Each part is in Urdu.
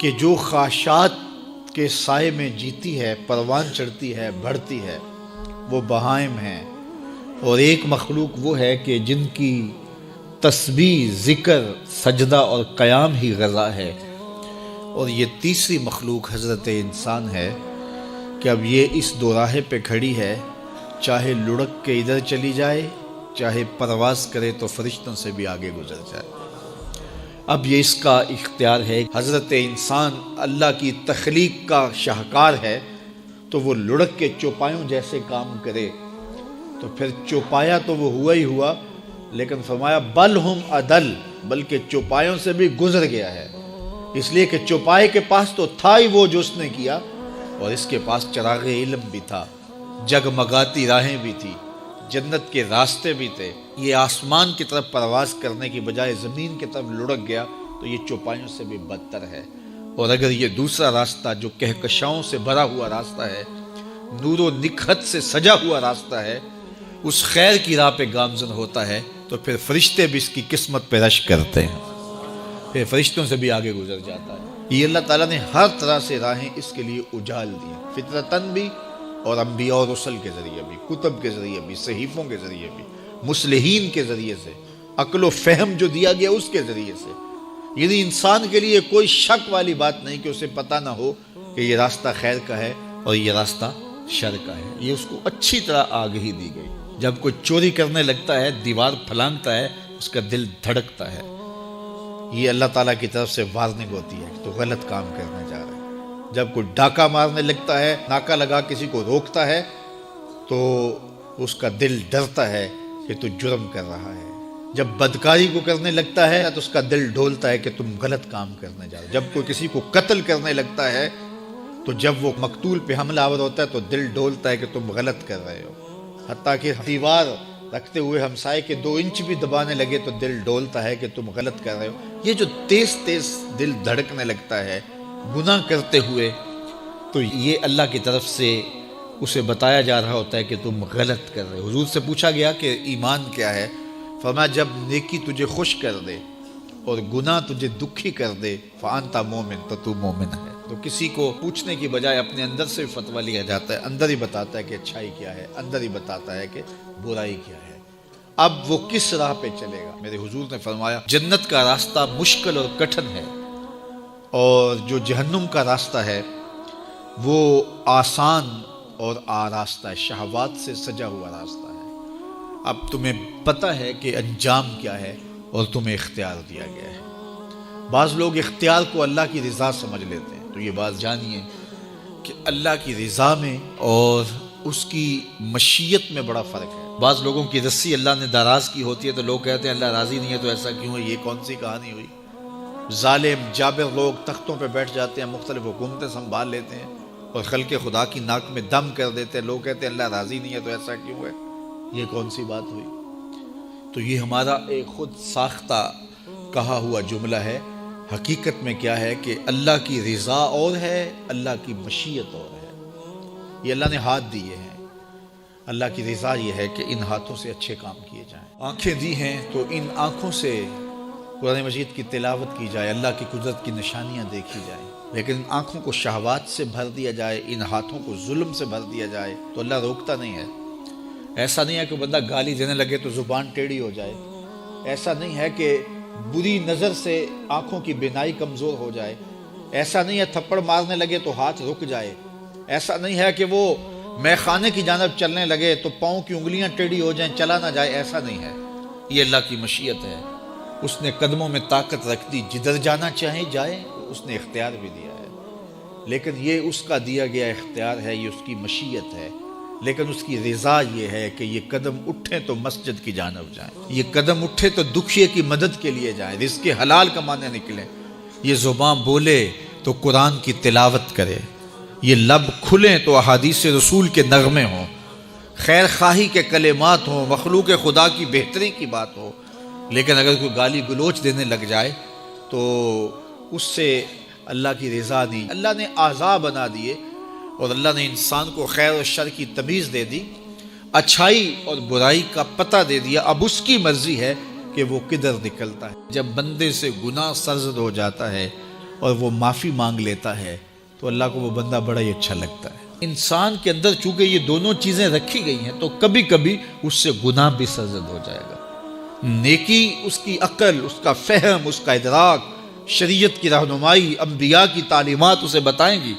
کہ جو خواہشات کے سائے میں جیتی ہے، پروان چڑھتی ہے، بڑھتی ہے، وہ بہائم ہیں، اور ایک مخلوق وہ ہے کہ جن کی تسبیح، ذکر، سجدہ اور قیام ہی غذا ہے، اور یہ تیسری مخلوق حضرت انسان ہے کہ اب یہ اس دوراہے پہ کھڑی ہے، چاہے لڑک کے ادھر چلی جائے، چاہے پرواز کرے تو فرشتوں سے بھی آگے گزر جائے۔ اب یہ اس کا اختیار ہے۔ حضرت انسان اللہ کی تخلیق کا شاہکار ہے، تو وہ لڑک کے چوپایوں جیسے کام کرے تو پھر چوپایا تو وہ ہوا ہی ہوا، لیکن فرمایا بل ہم عدل، بلکہ چوپایوں سے بھی گزر گیا ہے، اس لیے کہ چوپائے کے پاس تو تھا ہی وہ جو اس نے کیا، اور اس کے پاس چراغ علم بھی تھا، جگمگاتی راہیں بھی تھی، جنت کے راستے بھی تھے۔ یہ آسمان کی طرف پرواز کرنے کی بجائے زمین کی طرف لڑک گیا تو یہ چوپایوں سے بھی بدتر ہے۔ اور اگر یہ دوسرا راستہ جو کہکشاؤں سے بھرا ہوا راستہ ہے، نور و نکھت سے سجا ہوا راستہ ہے، اس خیر کی راہ پہ گامزن ہوتا ہے تو پھر فرشتے بھی اس کی قسمت پہ رش کرتے ہیں، پھر فرشتوں سے بھی آگے گزر جاتا ہے۔ یہ اللہ تعالیٰ نے ہر طرح سے راہیں اس کے لیے اجال دی ہیں، فطرتاً بھی اور انبیاء اور رسل کے ذریعے بھی، کتب کے ذریعے بھی، صحیفوں کے ذریعے بھی، مصلحین کے ذریعے سے، عقل و فہم جو دیا گیا اس کے ذریعے سے۔ یعنی انسان کے لیے کوئی شک والی بات نہیں کہ اسے پتہ نہ ہو کہ یہ راستہ خیر کا ہے اور یہ راستہ شر کا ہے، یہ اس کو اچھی طرح آگہی دی گئی۔ جب کوئی چوری کرنے لگتا ہے، دیوار پھلانگتا ہے، اس کا دل دھڑکتا ہے، یہ اللہ تعالیٰ کی طرف سے وارننگ ہوتی ہے کہ تو غلط کام کرنے جا رہا ہے۔ جب کوئی ڈاکہ مارنے لگتا ہے، ناکہ لگا کسی کو روکتا ہے، تو اس کا دل ڈرتا ہے کہ تو جرم کر رہا ہے۔ جب بدکاری کو کرنے لگتا ہے تو اس کا دل ڈولتا ہے کہ تم غلط کام کرنے جا رہے ہو۔ جب کوئی کسی کو قتل کرنے لگتا ہے تو جب وہ مقتول پہ حملہ آور ہوتا ہے تو دل ڈولتا ہے کہ تم غلط کر رہے ہو۔ حتیٰ کہ دیوار رکھتے ہوئے ہمسائے کے 2 انچ بھی دبانے لگے تو دل ڈولتا ہے کہ تم غلط کر رہے ہو۔ یہ جو تیز تیز دل دھڑکنے لگتا ہے گناہ کرتے ہوئے، تو یہ اللہ کی طرف سے اسے بتایا جا رہا ہوتا ہے کہ تم غلط کر رہے ہو۔ حضور سے پوچھا گیا کہ ایمان کیا ہے؟ فرمایا جب نیکی تجھے خوش کر دے اور گناہ تجھے دکھی کر دے، فانتا مومن، تو تو مومن ہے۔ تو کسی کو پوچھنے کی بجائے اپنے اندر سے فتویٰ لیا جاتا ہے، اندر ہی بتاتا ہے کہ اچھائی کیا ہے، اندر ہی بتاتا ہے کہ برائی کیا ہے۔ اب وہ کس راہ پہ چلے گا؟ میرے حضور نے فرمایا جنت کا راستہ مشکل اور کٹھن ہے، اور جو جہنم کا راستہ ہے وہ آسان اور آراستہ ہے، شہوات سے سجا ہوا راستہ ہے۔ اب تمہیں پتہ ہے کہ انجام کیا ہے اور تمہیں اختیار دیا گیا ہے۔ بعض لوگ اختیار کو اللہ کی رضا سمجھ لیتے ہیں، تو یہ بات جانیے کہ اللہ کی رضا میں اور اس کی مشیت میں بڑا فرق ہے۔ بعض لوگوں کی رسی اللہ نے دراز کی ہوتی ہے تو لوگ کہتے ہیں اللہ راضی نہیں ہے تو ایسا کیوں ہے؟ یہ کون سی کہانی ہوئی؟ ظالم جابر لوگ تختوں پہ بیٹھ جاتے ہیں، مختلف حکومتیں سنبھال لیتے ہیں اور خلق خدا کی ناک میں دم کر دیتے ہیں، لوگ کہتے ہیں اللہ راضی نہیں ہے تو ایسا کیوں ہے؟ یہ کون سی بات ہوئی؟ تو یہ ہمارا ایک خود ساختہ کہا ہوا جملہ ہے۔ حقیقت میں کیا ہے کہ اللہ کی رضا اور ہے، اللہ کی مشیت اور ہے۔ یہ اللہ نے ہاتھ دیے ہیں، اللہ کی رضا یہ ہے کہ ان ہاتھوں سے اچھے کام کیے جائیں۔ آنکھیں دی ہیں تو ان آنکھوں سے قرآن مجید کی تلاوت کی جائے، اللہ کی قدرت کی نشانیاں دیکھی جائیں، لیکن آنکھوں کو شہوات سے بھر دیا جائے، ان ہاتھوں کو ظلم سے بھر دیا جائے تو اللہ روکتا نہیں ہے۔ ایسا نہیں ہے کہ بندہ گالی دینے لگے تو زبان ٹیڑھی ہو جائے، ایسا نہیں ہے کہ بری نظر سے آنکھوں کی بینائی کمزور ہو جائے، ایسا نہیں ہے تھپڑ مارنے لگے تو ہاتھ رک جائے، ایسا نہیں ہے کہ وہ مے خانے کی جانب چلنے لگے تو پاؤں کی انگلیاں ٹیڑھی ہو جائیں، چلا نہ جائے، ایسا نہیں ہے۔ یہ اللہ کی مشیت ہے، اس نے قدموں میں طاقت رکھ دی، جدھر جانا چاہے جائے، اس نے اختیار بھی دیا ہے، لیکن یہ اس کا دیا گیا اختیار ہے، یہ اس کی مشیت ہے، لیکن اس کی رضا یہ ہے کہ یہ قدم اٹھیں تو مسجد کی جانب جائیں، یہ قدم اٹھے تو دکھیے کی مدد کے لیے جائیں، رزق حلال کمانے نکلیں، یہ زبان بولے تو قرآن کی تلاوت کرے، یہ لب کھلیں تو احادیث رسول کے نغمے ہوں، خیر خواہی کے کلمات ہوں، مخلوق خدا کی بہتری کی بات ہو۔ لیکن اگر کوئی گالی گلوچ دینے لگ جائے تو اس سے اللہ کی رضا نہیں۔ اللہ نے اعضاء بنا دیے اور اللہ نے انسان کو خیر و شر کی تمیز دے دی، اچھائی اور برائی کا پتہ دے دیا، اب اس کی مرضی ہے کہ وہ کدھر نکلتا ہے۔ جب بندے سے گناہ سرزد ہو جاتا ہے اور وہ معافی مانگ لیتا ہے تو اللہ کو وہ بندہ بڑا ہی اچھا لگتا ہے۔ انسان کے اندر چونکہ یہ دونوں چیزیں رکھی گئی ہیں تو کبھی کبھی اس سے گناہ بھی سرزد ہو جائے گا۔ نیکی اس کی عقل، اس کا فہم، اس کا ادراک، شریعت کی رہنمائی، انبیاء کی تعلیمات اسے بتائیں گی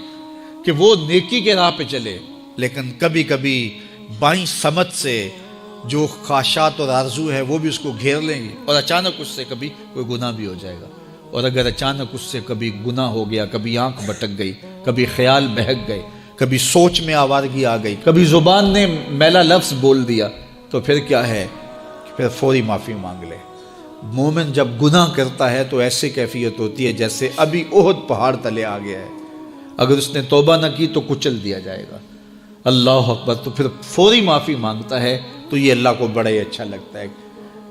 کہ وہ نیکی کے راہ پہ چلے، لیکن کبھی کبھی بائیں سمت سے جو خواہشات اور آرزو ہے وہ بھی اس کو گھیر لیں گی اور اچانک اس سے کبھی کوئی گناہ بھی ہو جائے گا۔ اور اگر اچانک اس سے کبھی گناہ ہو گیا، کبھی آنکھ بھٹک گئی، کبھی خیال بہک گئے، کبھی سوچ میں آوارگی آ گئی، کبھی زبان نے میلا لفظ بول دیا، تو پھر کیا ہے، پھر فوری معافی مانگ لے۔ مومن جب گناہ کرتا ہے تو ایسی کیفیت ہوتی ہے جیسے ابھی احد پہاڑ تلے آ گیا ہے، اگر اس نے توبہ نہ کی تو کچل دیا جائے گا۔ اللہ اکبر، تو پھر فوری معافی مانگتا ہے تو یہ اللہ کو بڑا ہی اچھا لگتا ہے۔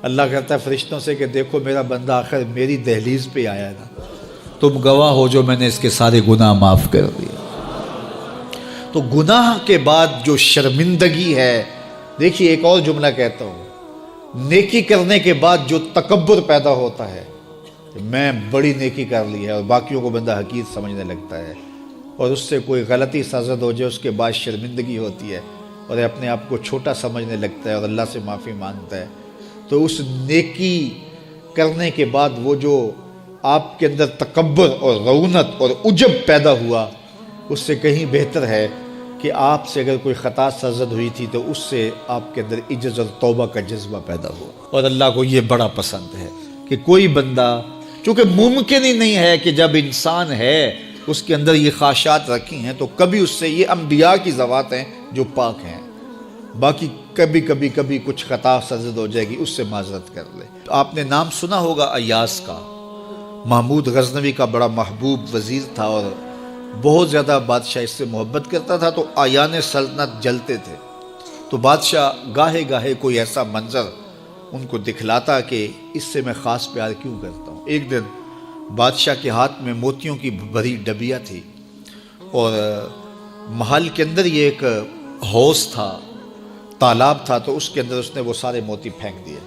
اللہ کہتا ہے فرشتوں سے کہ دیکھو میرا بندہ آخر میری دہلیز پہ آیا نا، تم گواہ ہو جو میں نے اس کے سارے گناہ معاف کر دیے۔ تو گناہ کے بعد جو شرمندگی ہے، دیکھیے ایک اور جملہ کہتا ہوں، نیکی کرنے کے بعد جو تکبر پیدا ہوتا ہے، میں بڑی نیکی کر لی ہے، اور باقیوں کو بندہ حقیر سمجھنے لگتا ہے، اور اس سے کوئی غلطی سرزد ہو جائے اس کے بعد شرمندگی ہوتی ہے اور اپنے آپ کو چھوٹا سمجھنے لگتا ہے اور اللہ سے معافی مانگتا ہے، تو اس نیکی کرنے کے بعد وہ جو آپ کے اندر تکبر اور رعونت اور عجب پیدا ہوا، اس سے کہیں بہتر ہے کہ آپ سے اگر کوئی خطا سرزد ہوئی تھی تو اس سے آپ کے اندر عجز اور توبہ کا جذبہ پیدا ہوا۔ اور اللہ کو یہ بڑا پسند ہے کہ کوئی بندہ، چونکہ ممکن ہی نہیں ہے کہ جب انسان ہے اس کے اندر یہ خواہشات رکھی ہیں تو کبھی اس سے، یہ انبیاء کی ذوات ہیں جو پاک ہیں، باقی کبھی کچھ خطا سرزد ہو جائے گی، اس سے معذرت کر لے۔ آپ نے نام سنا ہوگا ایاس کا، محمود غزنوی کا بڑا محبوب وزیر تھا اور بہت زیادہ بادشاہ اس سے محبت کرتا تھا، تو آیان سلطنت جلتے تھے، تو بادشاہ گاہے گاہے کوئی ایسا منظر ان کو دکھلاتا کہ اس سے میں خاص پیار کیوں کرتا ہوں۔ ایک دن بادشاہ کے ہاتھ میں موتیوں کی بھری ڈبیا تھی، اور محل کے اندر یہ ایک حوض تھا، تالاب تھا، تو اس کے اندر اس نے وہ سارے موتی پھینک دیے۔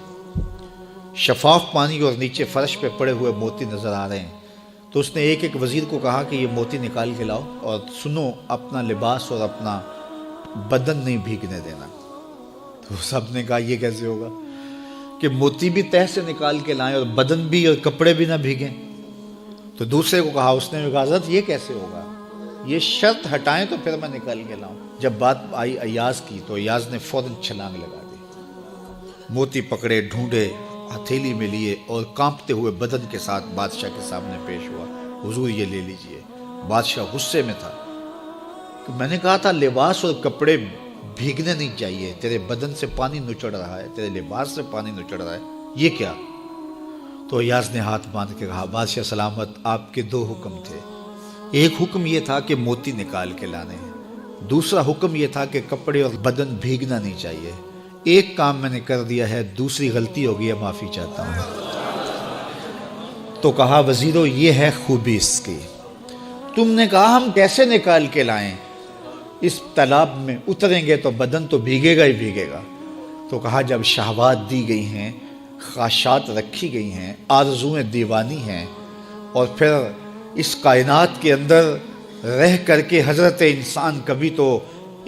شفاف پانی اور نیچے فرش پہ پڑے ہوئے موتی نظر آ رہے ہیں، تو اس نے ایک ایک وزیر کو کہا کہ یہ موتی نکال کے لاؤ، اور سنو اپنا لباس اور اپنا بدن نہیں بھیگنے دینا۔ تو سب نے کہا یہ کیسے ہوگا کہ موتی بھی تہ سے نکال کے لائیں اور بدن بھی اور کپڑے بھی نہ بھیگیں؟ تو دوسرے کو کہا، اس نے بھی کہا حضرت یہ کیسے ہوگا، یہ شرط ہٹائیں تو پھر میں نکال کے لاؤں۔ جب بات آئی ایاز کی تو ایاز نے فوراً چھلانگ لگا دی، موتی پکڑے، ڈھونڈے، ہتھیلی میں لیے اور کانپتے ہوئے بدن کے ساتھ بادشاہ کے سامنے پیش ہوا، حضور یہ لے لیجئے۔ بادشاہ غصے میں تھا کہ میں نے کہا تھا لباس اور کپڑے بھیگنے نہیں چاہیے، تیرے بدن سے پانی نچڑ رہا ہے، تیرے لباس سے پانی نچڑ رہا ہے، یہ کیا؟ تو ایاز نے ہاتھ باندھ کے کہا بادشاہ سلامت، آپ کے دو حکم تھے، ایک حکم یہ تھا کہ موتی نکال کے لانے ہیں، دوسرا حکم یہ تھا کہ کپڑے اور بدن بھیگنا نہیں چاہیے۔ ایک کام میں نے کر دیا ہے، دوسری غلطی ہو گئی ہے، معافی چاہتا ہوں۔ تو کہا وزیرو یہ ہے خوبی اس کی، تم نے کہا ہم کیسے نکال کے لائیں، اس تالاب میں اتریں گے تو بدن تو بھیگے گا ہی بھیگے گا۔ تو کہا جب شہوات دی گئی ہیں، خواہشات رکھی گئی ہیں، آرزویں دیوانی ہیں، اور پھر اس کائنات کے اندر رہ کر کے حضرت انسان کبھی تو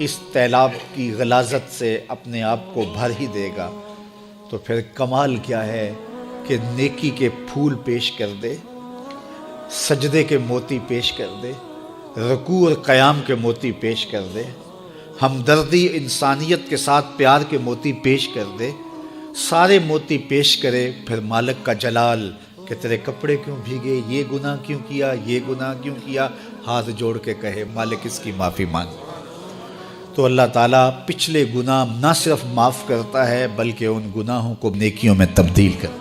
اس تالاب کی غلاظت سے اپنے آپ کو بھر ہی دے گا، تو پھر کمال کیا ہے کہ نیکی کے پھول پیش کر دے، سجدے کے موتی پیش کر دے، رکوع اور قیام کے موتی پیش کر دے، ہمدردی انسانیت کے ساتھ پیار کے موتی پیش کر دے، سارے موتی پیش کرے، پھر مالک کا جلال کہ تیرے کپڑے کیوں بھیگے، یہ گناہ کیوں کیا، یہ گناہ کیوں کیا، ہاتھ جوڑ کے کہے مالک اس کی معافی مانگ، تو اللہ تعالیٰ پچھلے گناہ نہ صرف معاف کرتا ہے بلکہ ان گناہوں کو نیکیوں میں تبدیل کرتا ہے۔